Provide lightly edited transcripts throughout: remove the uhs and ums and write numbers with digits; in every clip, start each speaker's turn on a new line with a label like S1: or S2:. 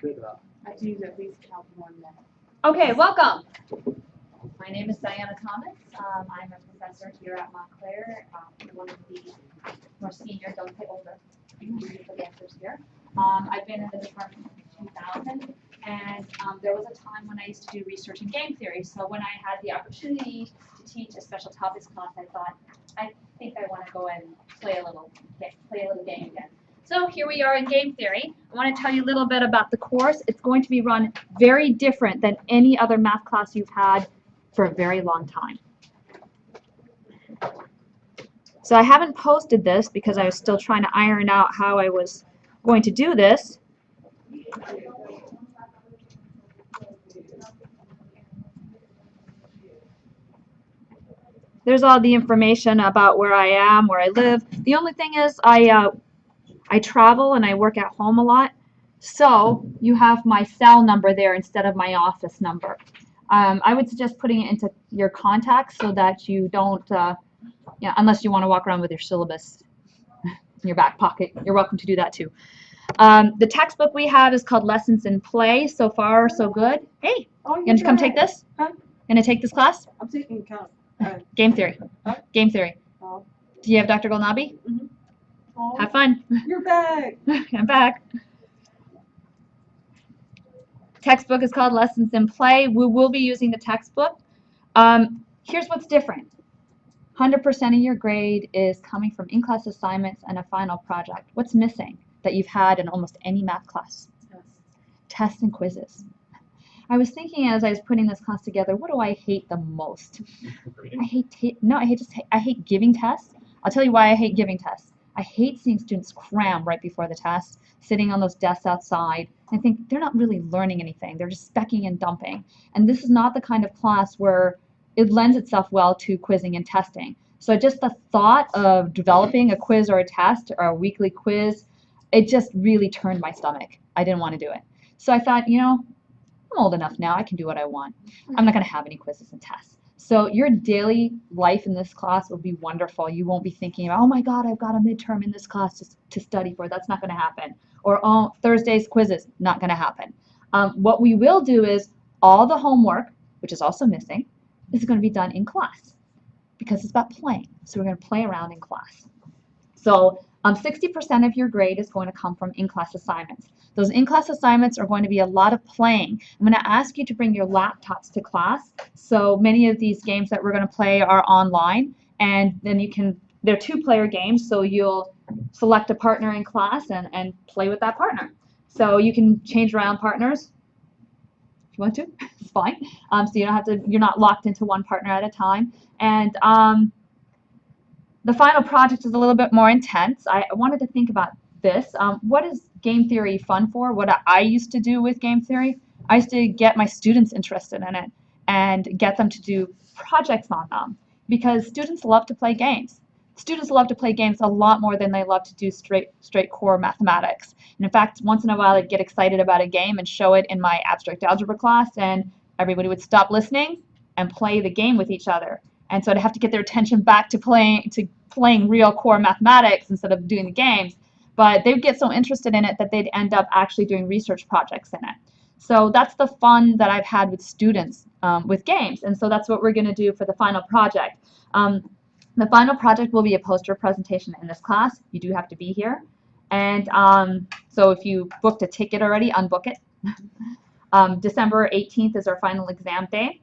S1: I can use at least count 1 minute.
S2: Okay, welcome. My name is Diana Thomas. I'm a professor here at Montclair, one of the more senior, don't say older, professors here. I've been in the department since 2000, and there was a time when I used to do research in game theory. So when I had the opportunity to teach a special topics class, I thought, I think I want to go and play a little game again. So here we are in game theory. I want to tell you a little bit about the course. It's going to be run very different than any other math class you've had for a very long time. So I haven't posted this because I was still trying to iron out how I was going to do this. There's all the information about where I am, where I live. The only thing is I travel and I work at home a lot, so you have my cell number there instead of my office number. I would suggest putting it into your contacts so that you don't, unless you want to walk around with your syllabus in your back pocket, you're welcome to do that too. The textbook we have is called Lessons in Play. So far, so good. Hey, you going to come take this?
S1: Huh?
S2: Going to take this class?
S1: I'm taking count.
S2: Game theory.
S1: Huh?
S2: Game theory.
S1: Oh.
S2: Do you have Dr. Golnabi?
S1: Mm-hmm. Oh.
S2: Have fun.
S1: You're back.
S2: I'm back. Textbook is called Lessons in Play. We will be using the textbook. Here's what's different. 100% of your grade is coming from in-class assignments and a final project. What's missing that you've had in almost any math class? Tests and quizzes. I was thinking as I was putting this class together, what do I hate the most? I hate giving tests. I'll tell you why I hate giving tests. I hate seeing students cram right before the test, sitting on those desks outside. I think they're not really learning anything. They're just specking and dumping. And this is not the kind of class where it lends itself well to quizzing and testing. So just the thought of developing a quiz or a test or a weekly quiz, it just really turned my stomach. I didn't want to do it. So I thought, I'm old enough now. I can do what I want. I'm not going to have any quizzes and tests. So your daily life in this class will be wonderful. You won't be thinking about, oh my God, I've got a midterm in this class to study for. That's not going to happen. Or, oh, Thursday's quizzes, not going to happen. What we will do is all the homework, which is also missing, is going to be done in class because it's about playing. So we're going to play around in class. So 60% of your grade is going to come from in-class assignments. Those in-class assignments are going to be a lot of playing. I'm going to ask you to bring your laptops to class. So many of these games that we're going to play are online, and then they're two-player games, so you'll select a partner in class and play with that partner. So you can change around partners if you want to. It's fine. So you don't have to. You're not locked into one partner at a time. And the final project is a little bit more intense. I wanted to think about this. What is game theory fun for? What I used to do with game theory, I used to get my students interested in it and get them to do projects on them because students love to play games. Students love to play games a lot more than they love to do straight core mathematics. And in fact, once in a while I'd get excited about a game and show it in my abstract algebra class, and everybody would stop listening and play the game with each other. And so I'd have to get their attention back to playing real core mathematics instead of doing the games. But they would get so interested in it that they'd end up actually doing research projects in it. So that's the fun that I've had with students with games. And so that's what we're going to do for the final project. The final project will be a poster presentation in this class. You do have to be here. And so if you booked a ticket already, unbook it. December 18th is our final exam day.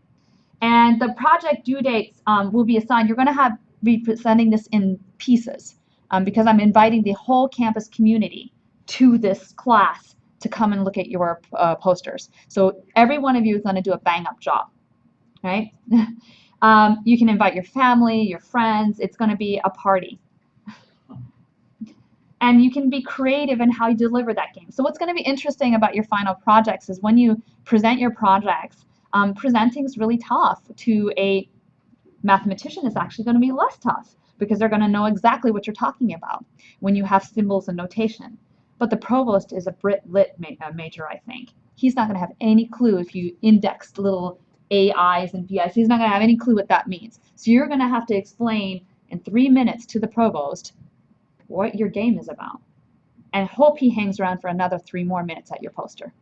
S2: And the project due dates will be assigned. You're going to be presenting this in pieces because I'm inviting the whole campus community to this class to come and look at your posters. So every one of you is going to do a bang-up job, right? You can invite your family, your friends. It's going to be a party. And you can be creative in how you deliver that game. So what's going to be interesting about your final projects is when you present your projects, presenting is really tough. To a mathematician, it's actually going to be less tough because they're going to know exactly what you're talking about when you have symbols and notation. But the provost is a Brit Lit major, I think. He's not going to have any clue if you indexed little AIs and BIs. He's not going to have any clue what that means. So you're going to have to explain in 3 minutes to the provost what your game is about, and hope he hangs around for another 3 more minutes at your poster.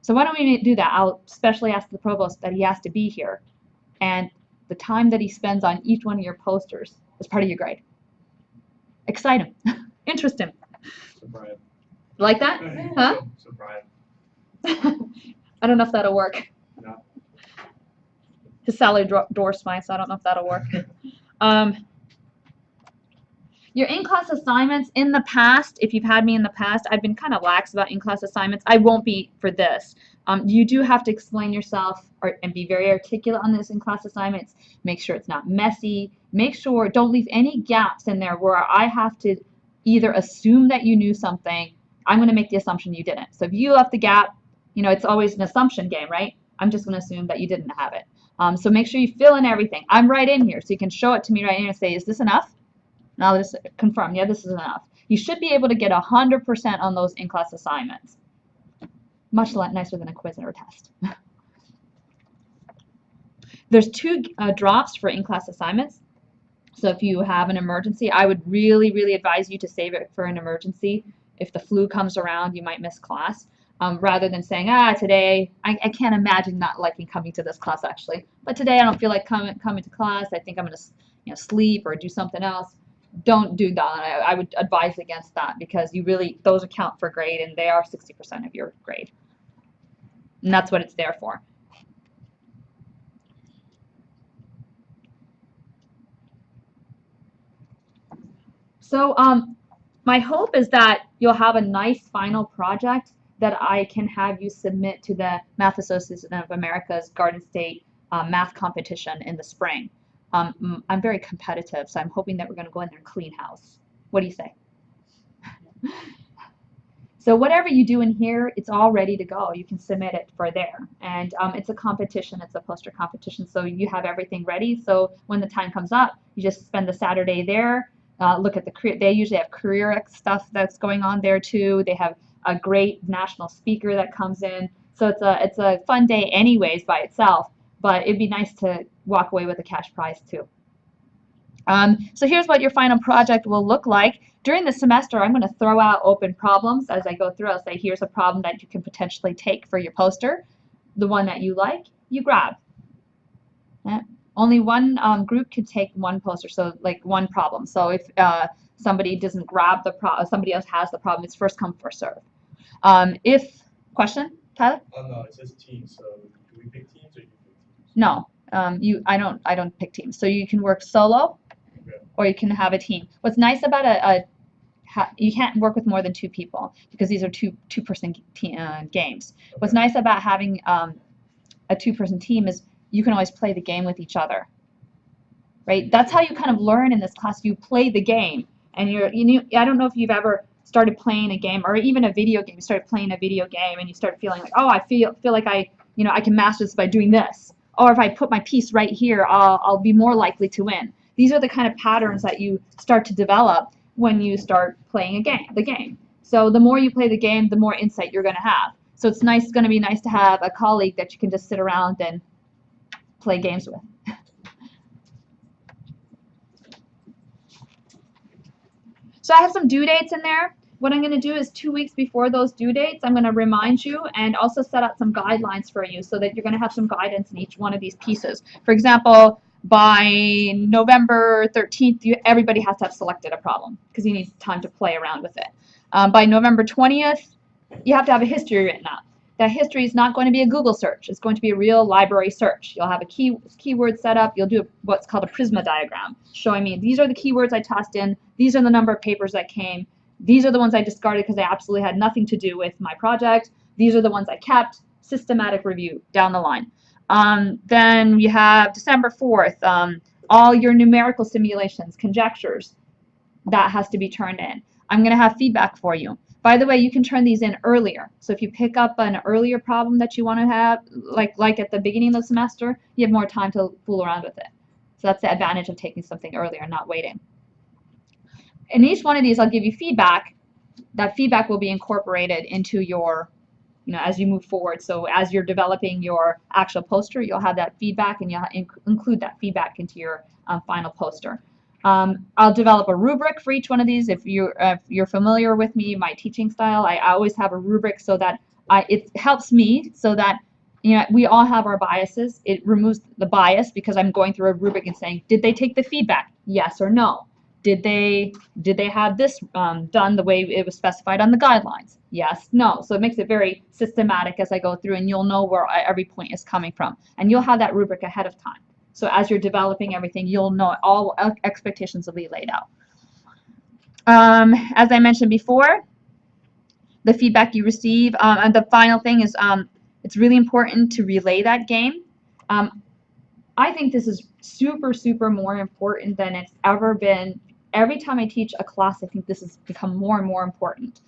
S2: So why don't we do that? I'll specially ask the provost that he has to be here, and the time that he spends on each one of your posters is part of your grade. Excite him. Interest him.
S3: Surprise.
S2: Like that? Huh?
S3: Surprise.
S2: I don't know if that'll work.
S3: No.
S2: His salary dwarfs mine, so I don't know if that'll work. Your in-class assignments in the past, if you've had me in the past, I've been kind of lax about in-class assignments. I won't be for this. You do have to explain yourself and be very articulate on this in-class assignments. Make sure it's not messy. Make sure, don't leave any gaps in there where I have to either assume that you knew something. I'm going to make the assumption you didn't. So if you left the gap, you know, it's always an assumption game, right? I'm just going to assume that you didn't have it. So make sure you fill in everything. I'm right in here, so you can show it to me right here and say, is this enough? And I'll just confirm, yeah, this is enough. You should be able to get 100% on those in-class assignments. Much nicer than a quiz or a test. There's 2 drops for in-class assignments. So if you have an emergency, I would really, really advise you to save it for an emergency. If the flu comes around, you might miss class. Rather than saying, today, I can't imagine not liking coming to this class actually, but today I don't feel like coming to class. I think I'm going to sleep or do something else. Don't do that. I would advise against that because those account for grade and they are 60% of your grade. And that's what it's there for. So my hope is that you'll have a nice final project that I can have you submit to the Math Association of America's Garden State math competition in the spring. I'm very competitive, so I'm hoping that we're going to go in there and clean house. What do you say? So whatever you do in here, it's all ready to go. You can submit it for there. And it's a competition. It's a poster competition, so you have everything ready. So when the time comes up, you just spend the Saturday there. Look at they usually have career stuff that's going on there too. They have a great national speaker that comes in. So it's a fun day anyways by itself, but it'd be nice to walk away with a cash prize too. So here's what your final project will look like. During the semester, I'm going to throw out open problems as I go through. I'll say, here's a problem that you can potentially take for your poster. The one that you like, you grab. Only one group can take one poster, so like one problem. So if somebody doesn't grab the problem, somebody else has the problem, it's first come, first serve. Question, Tyler?
S3: No, it says teams. So do we pick teams or you pick teams?
S2: No, I don't pick teams. So you can work solo,
S3: Okay.
S2: or you can have a team. What's nice about you can't work with more than 2 people because these are two-person games.
S3: Okay.
S2: What's nice about having a 2-person team is you can always play the game with each other, right? That's how you kind of learn in this class. You play the game, and I don't know if you've ever started playing a game or even a video game. You started playing a video game and you start feeling like, oh, I feel like I can master this by doing this, or if I put my piece right here, I'll be more likely to win. These are the kind of patterns that you start to develop when you start playing the game. So the more you play the game, the more insight you're going to have. So it's going to be nice to have a colleague that you can just sit around and play games with. So I have some due dates in there. What I'm going to do is 2 weeks before those due dates, I'm going to remind you and also set out some guidelines for you so that you're going to have some guidance in each one of these pieces. For example, by November 13th, everybody has to have selected a problem because you need time to play around with it. By November 20th, you have to have a history written up. That history is not going to be a Google search. It's going to be a real library search. You'll have a keyword set up. You'll do what's called a Prisma diagram, showing me these are the keywords I tossed in. These are the number of papers that came. These are the ones I discarded because they absolutely had nothing to do with my project. These are the ones I kept. Systematic review down the line. Then you have December 4th, all your numerical simulations, conjectures, that has to be turned in. I'm going to have feedback for you. By the way, you can turn these in earlier. So if you pick up an earlier problem that you want to have, like at the beginning of the semester, you have more time to fool around with it. So that's the advantage of taking something earlier and not waiting. In each one of these, I'll give you feedback. That feedback will be incorporated into your, as you move forward. So as you're developing your actual poster, you'll have that feedback and you'll include that feedback into your final poster. I'll develop a rubric for each one of these. If you're familiar with me, my teaching style, I always have a rubric so that it helps me so that, you know, we all have our biases. It removes the bias because I'm going through a rubric and saying, did they take the feedback? Yes or no. Did they have this done the way it was specified on the guidelines? Yes, no. So it makes it very systematic as I go through, and you'll know where every point is coming from, and you'll have that rubric ahead of time. So as you're developing everything, you'll know all expectations will be laid out. As I mentioned before, the feedback you receive, and the final thing is, it's really important to relay that game. I think this is super, super more important than it's ever been. Every time I teach a class, I think this has become more and more important.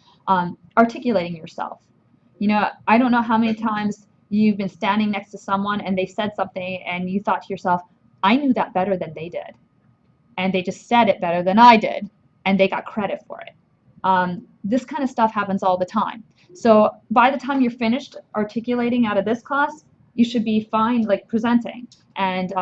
S2: Articulating yourself. You know, I don't know how many times you've been standing next to someone and they said something and you thought to yourself, I knew that better than they did. And they just said it better than I did, and they got credit for it. This kind of stuff happens all the time. So by the time you're finished articulating out of this class, you should be fine, like presenting and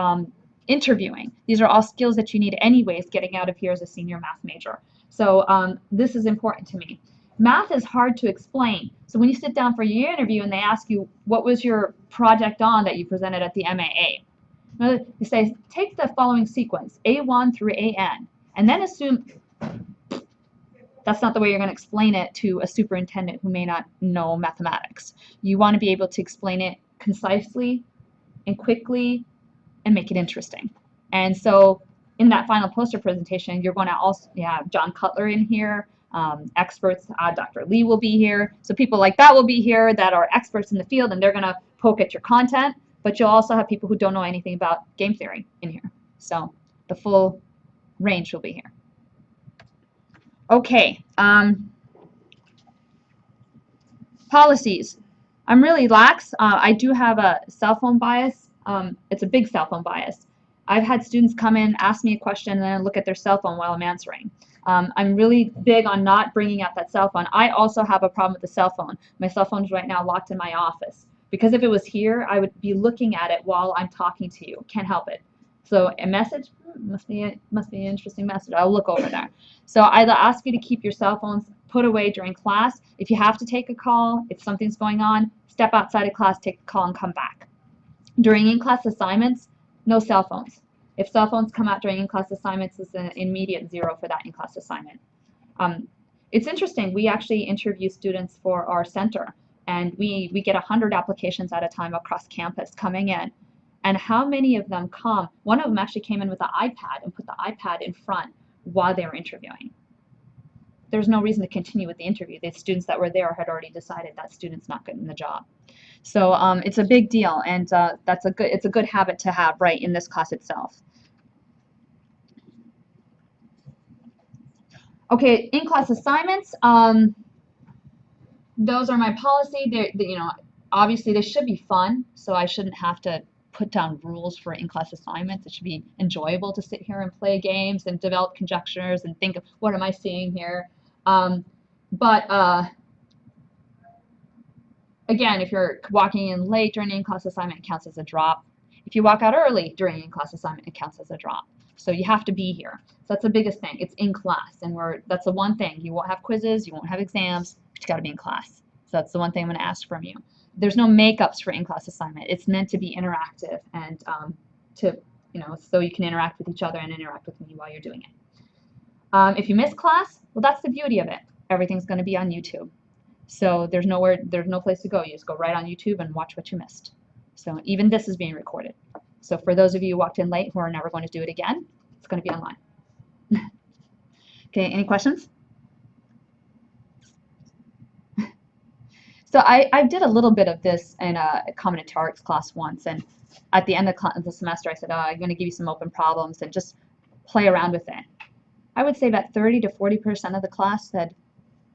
S2: interviewing. These are all skills that you need anyways getting out of here as a senior math major. So this is important to me. Math is hard to explain. So when you sit down for your interview and they ask you, what was your project on that you presented at the MAA? You say, take the following sequence, A1 through AN, and then assume. That's not the way you're going to explain it to a superintendent who may not know mathematics. You want to be able to explain it concisely and quickly and make it interesting. And so in that final poster presentation, you're going to also have John Cutler in here, experts, Dr. Lee will be here. So people like that will be here that are experts in the field, and they're going to poke at your content. But you'll also have people who don't know anything about game theory in here. So the full range will be here. Okay, policies. I'm really lax. I do have a cell phone bias. It's a big cell phone bias. I've had students come in, ask me a question, and then look at their cell phone while I'm answering. I'm really big on not bringing out that cell phone. I also have a problem with the cell phone. My cell phone is right now locked in my office. Because if it was here, I would be looking at it while I'm talking to you. Can't help it. So a message, must be an interesting message. I'll look over there. So I'd ask you to keep your cell phones put away during class. If you have to take a call, if something's going on, step outside of class, take the call, and come back. During in-class assignments, no cell phones. If cell phones come out during in-class assignments, it's an immediate 0 for that in-class assignment. It's interesting. We actually interview students for our center, and we get 100 applications at a time across campus coming in. And how many of them come? One of them actually came in with an iPad and put the iPad in front while they were interviewing. There's no reason to continue with the interview. The students that were there had already decided that student's not getting the job. So it's a big deal, and it's a good habit to have right in this class itself. Okay, in-class assignments. Those are my policy. You know, obviously they should be fun, so I shouldn't have to put down rules for in-class assignments. It should be enjoyable to sit here and play games and develop conjectures and think of what am I seeing here. Again, if you're walking in late during an in-class assignment, it counts as a drop. If you walk out early during an in-class assignment, it counts as a drop. So you have to be here. So that's the biggest thing. It's in class, and that's the one thing. You won't have quizzes, you won't have exams, but you got to be in class. So that's the one thing I'm going to ask from you. There's no makeups for in-class assignment. It's meant to be interactive and so you can interact with each other and interact with me while you're doing it. If you miss class, well, that's the beauty of it. Everything's going to be on YouTube. So there's no place to go. You just go right on YouTube and watch what you missed. So even this is being recorded. So for those of you who walked in late who are never going to do it again, it's going to be online. Okay, any questions? So I did a little bit of this in a combinatorics class once, and at the end of the semester I said, I'm going to give you some open problems and just play around with it. I would say that 30 to 40% of the class said,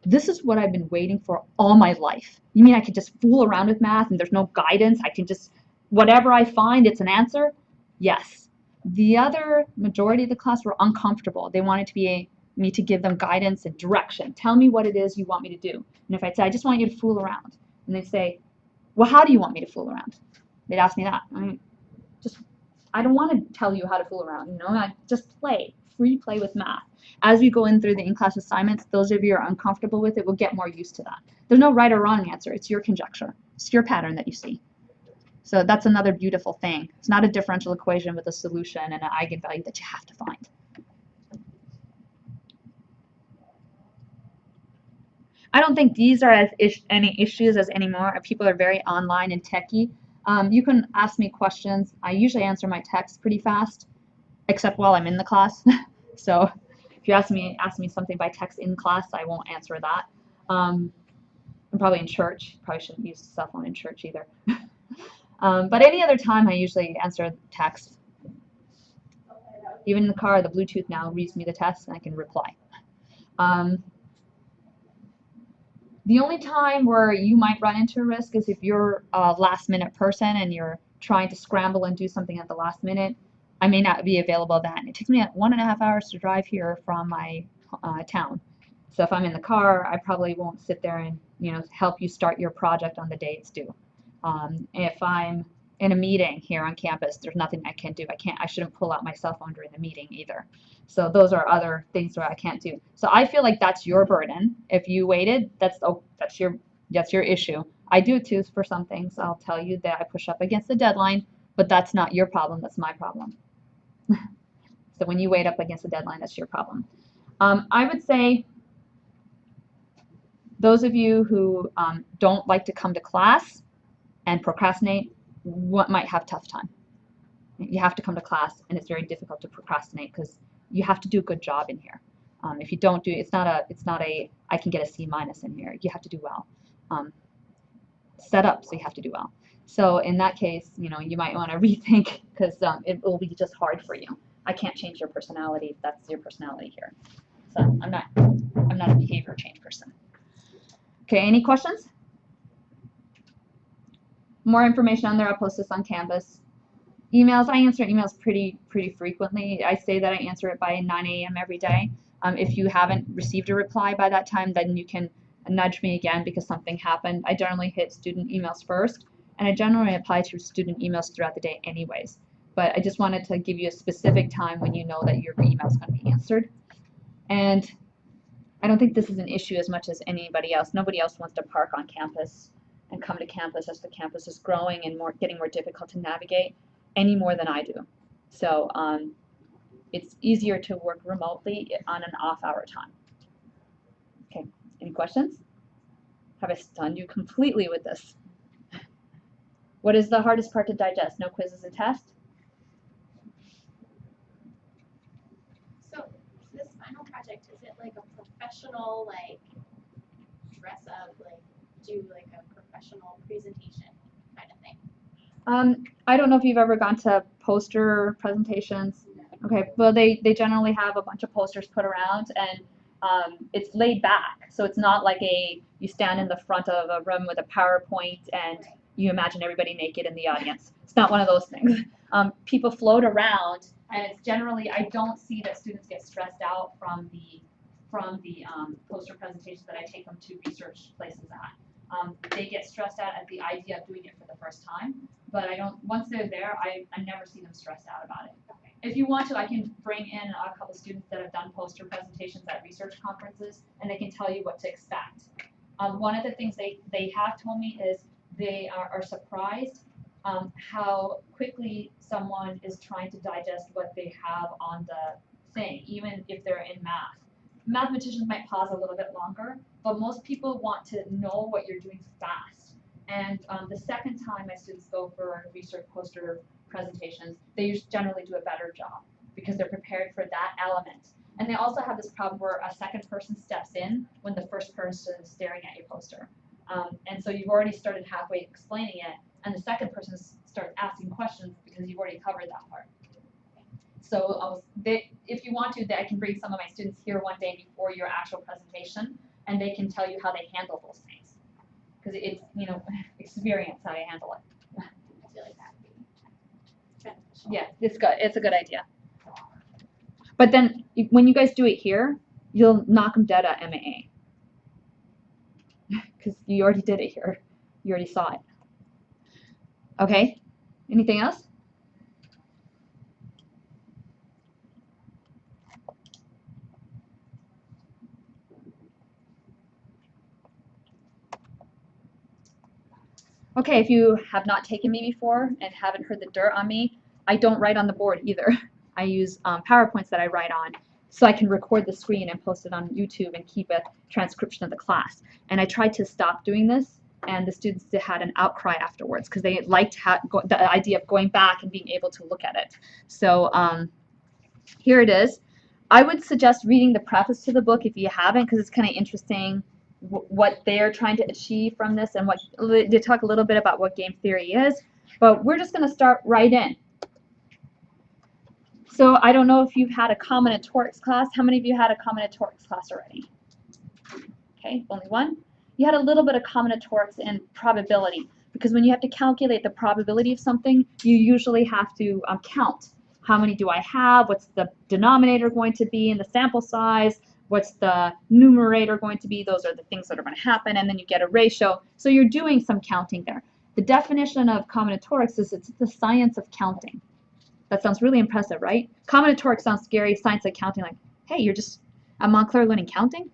S2: this is what I've been waiting for all my life. You mean I could just fool around with math and there's no guidance? I can just, whatever I find, it's an answer? Yes. The other majority of the class were uncomfortable. They wanted me to give them guidance and direction. Tell me what it is you want me to do. And if I'd say, I just want you to fool around. And they'd say, well, how do you want me to fool around? They'd ask me that. I don't want to tell you how to fool around. I just play. free play with math. As we go in through the in-class assignments, those of you who are uncomfortable with it will get more used to that. There's no right or wrong answer. It's your conjecture. It's your pattern that you see. So that's another beautiful thing. It's not a differential equation with a solution and an eigenvalue that you have to find. I don't think these are as any issues as anymore. People are very online and techy. You can ask me questions. I usually answer my texts pretty fast, except while I'm in the class. So if you ask me something by text in class, I won't answer that. I'm probably in church. Probably shouldn't use the cell phone in church either. But any other time, I usually answer text. Even in the car, the Bluetooth now reads me the text, and I can reply. The only time where you might run into a risk is if you're a last-minute person and you're trying to scramble and do something at the last minute. I may not be available then. It takes me 1.5 hours to drive here from my town. So if I'm in the car, I probably won't sit there and help you start your project on the day it's due. If I'm in a meeting here on campus, there's nothing I can do. I shouldn't pull out my cell phone during the meeting either. So those are other things where I can't do. So I feel like that's your burden. If you waited, that's your issue. I do too for some things. I'll tell you that I push up against the deadline, but that's not your problem. That's my problem. So when you wait up against the deadline, that's your problem. I would say those of you who don't like to come to class and procrastinate might have a tough time. You have to come to class, and it's very difficult to procrastinate because you have to do a good job in here. If you don't do, it's not a I can get a C- in here. You have to do well. Set up, so you have to do well. So in that case, you might want to rethink because it will be just hard for you. I can't change your personality if that's your personality here. So I'm not a behavior change person. Okay, any questions? More information on there. I'll post this on Canvas. Emails, I answer emails pretty frequently. I say that I answer it by 9 a.m. every day. If you haven't received a reply by that time, then you can nudge me again because something happened. I generally hit student emails first, and I generally apply to student emails throughout the day anyways. But I just wanted to give you a specific time when you know that your email is going to be answered. And I don't think this is an issue as much as anybody else. Nobody else wants to park on campus and come to campus as the campus is growing and getting more difficult to navigate any more than I do. So it's easier to work remotely on an off-hour time. Okay, any questions? Have I stunned you completely with this? What is the hardest part to digest? No quizzes and tests?
S4: So this final project, is it like a professional, like dress up, like do like a professional presentation kind of thing?
S2: I don't know if you've ever gone to poster presentations. Okay, well they generally have a bunch of posters put around, and it's laid back, so it's not like you stand in the front of a room with a PowerPoint and you imagine everybody naked in the audience. It's not one of those things. People float around, and it's generally, I don't see that students get stressed out from the poster presentations that I take them to research places at. They get stressed out at the idea of doing it for the first time, but once they're there, I never see them stressed out about it.
S4: Okay.
S2: If you want to, I can bring in a couple students that have done poster presentations at research conferences, and they can tell you what to expect. One of the things they have told me is they are surprised how quickly someone is trying to digest what they have on the thing, even if they're in math. Mathematicians might pause a little bit longer, but most people want to know what you're doing fast. And the second time my students go for research poster presentations, they generally do a better job because they're prepared for that element. And they also have this problem where a second person steps in when the first person is staring at your poster. And so you've already started halfway explaining it, and the second person starts asking questions because you've already covered that part. So if you want to, I can bring some of my students here one day before your actual presentation, and they can tell you how they handle those things. Because it's, experience how to handle it.
S4: I feel like that would be beneficial.
S2: Yeah, it's good. It's a good idea. But then when you guys do it here, you'll knock them dead at MAA. Because you already did it here. You already saw it. Okay, anything else? Okay, if you have not taken me before and haven't heard the dirt on me, I don't write on the board either. I use PowerPoints that I write on so I can record the screen and post it on YouTube and keep a transcription of the class. And I tried to stop doing this, and the students had an outcry afterwards because they liked the idea of going back and being able to look at it. So here it is. I would suggest reading the preface to the book if you haven't, because it's kind of interesting what they're trying to achieve from this, and what they talk a little bit about what game theory is. But we're just going to start right in. So I don't know if you've had a combinatorics class. How many of you had a combinatorics class already? Okay, only one. You had a little bit of combinatorics in probability, because when you have to calculate the probability of something, you usually have to count. How many do I have? What's the denominator going to be in the sample size? What's the numerator going to be? Those are the things that are going to happen, and then you get a ratio. So you're doing some counting there. The definition of combinatorics is it's the science of counting. That sounds really impressive, right? Combinatorics sounds scary. Science of counting, like, hey, you're just at Montclair learning counting?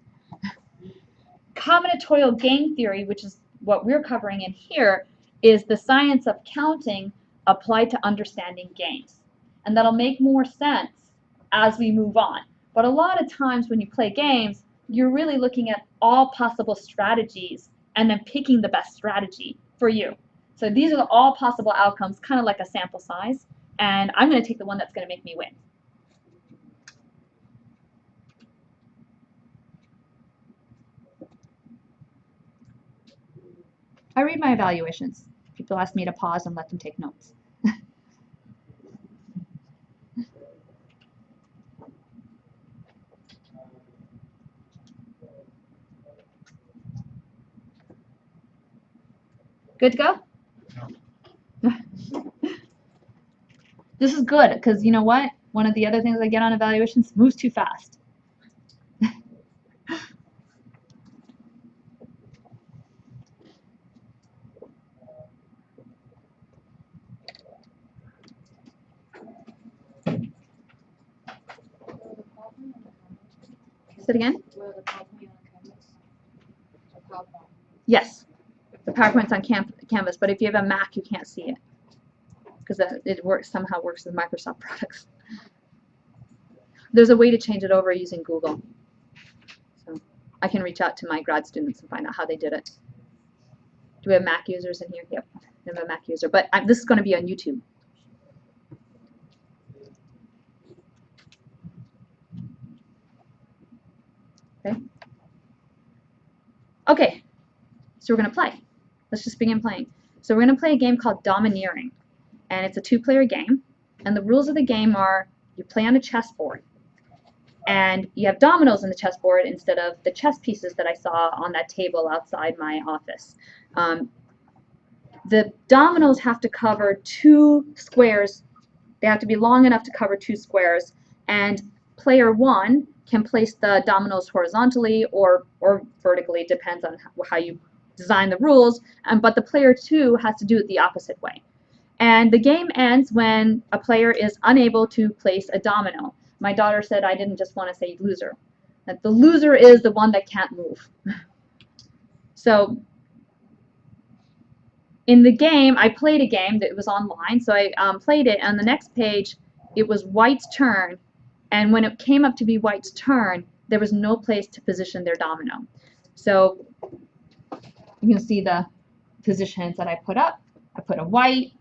S2: Combinatorial game theory, which is what we're covering in here, is the science of counting applied to understanding games. And that'll make more sense as we move on. But a lot of times when you play games, you're really looking at all possible strategies and then picking the best strategy for you. So these are all possible outcomes, kind of like a sample size. And I'm going to take the one that's going to make me win. I read my evaluations. People ask me to pause and let them take notes. Good to go? This is good, because you know what? One of the other things I get on evaluations, moves too fast. Say it again? Yes. The PowerPoint's on Canvas, but if you have a Mac, you can't see it, because it somehow works with Microsoft products. There's a way to change it over using Google. So I can reach out to my grad students and find out how they did it. Do we have Mac users in here? Yep, we have a Mac user, but this is going to be on YouTube. Okay. Okay, so we're going to play. Let's just begin playing. So we're going to play a game called Domineering, and it's a two-player game. And the rules of the game are you play on a chessboard, and you have dominoes on the chessboard instead of the chess pieces that I saw on that table outside my office. The dominoes have to cover 2 squares. They have to be long enough to cover 2 squares, and player 1 can place the dominoes horizontally or vertically, depends on how you design the rules, but the player 2 has to do it the opposite way. And the game ends when a player is unable to place a domino. My daughter said I didn't just want to say loser. That the loser is the one that can't move. So in the game, I played a game that was online, so I played it. On the next page, it was White's turn, and when it came up to be White's turn, there was no place to position their domino. So you can see the positions that I put up. I put a white,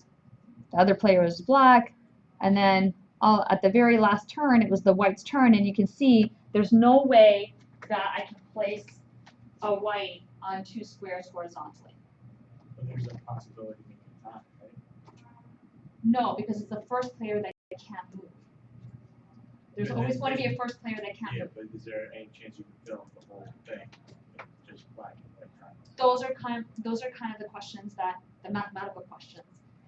S2: the other player was black, and then at the very last turn, it was the White's turn, and you can see there's no way that I can place a white on 2 squares horizontally.
S3: But there's a possibility you can not, right?
S2: No, because it's the first player that can't move. There's always going to be a first player that can't move.
S3: But is there any chance you could fill the whole thing with just black and white?
S2: Those are kind of the questions that the mathematical questions.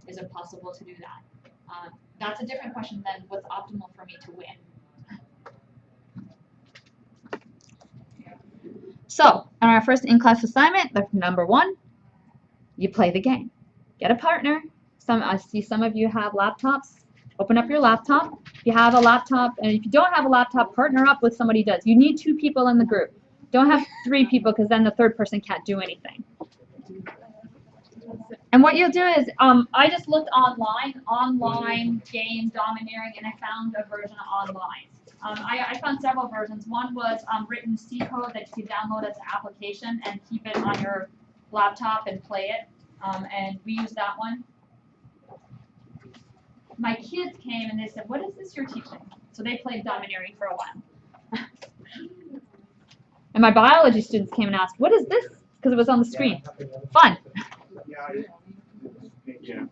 S2: Is it possible to do that? That's a different question than what's optimal for me to win. So, on our first in-class assignment, the number 1, you play the game. Get a partner. I see some of you have laptops. Open up your laptop. If you have a laptop, and if you don't have a laptop, partner up with somebody who does. You need 2 people in the group. Don't have 3 people, because then the third person can't do anything. And what you'll do is, I just looked online game domineering, and I found a version online. I found several versions. One was written C code that you could download as an application and keep it on your laptop and play it. And we used that one. My kids came and they said, "What is this you're teaching?" So they played domineering for a while. And my biology students came and asked, "What is this?" Because it was on the screen. Fun.
S3: Yeah.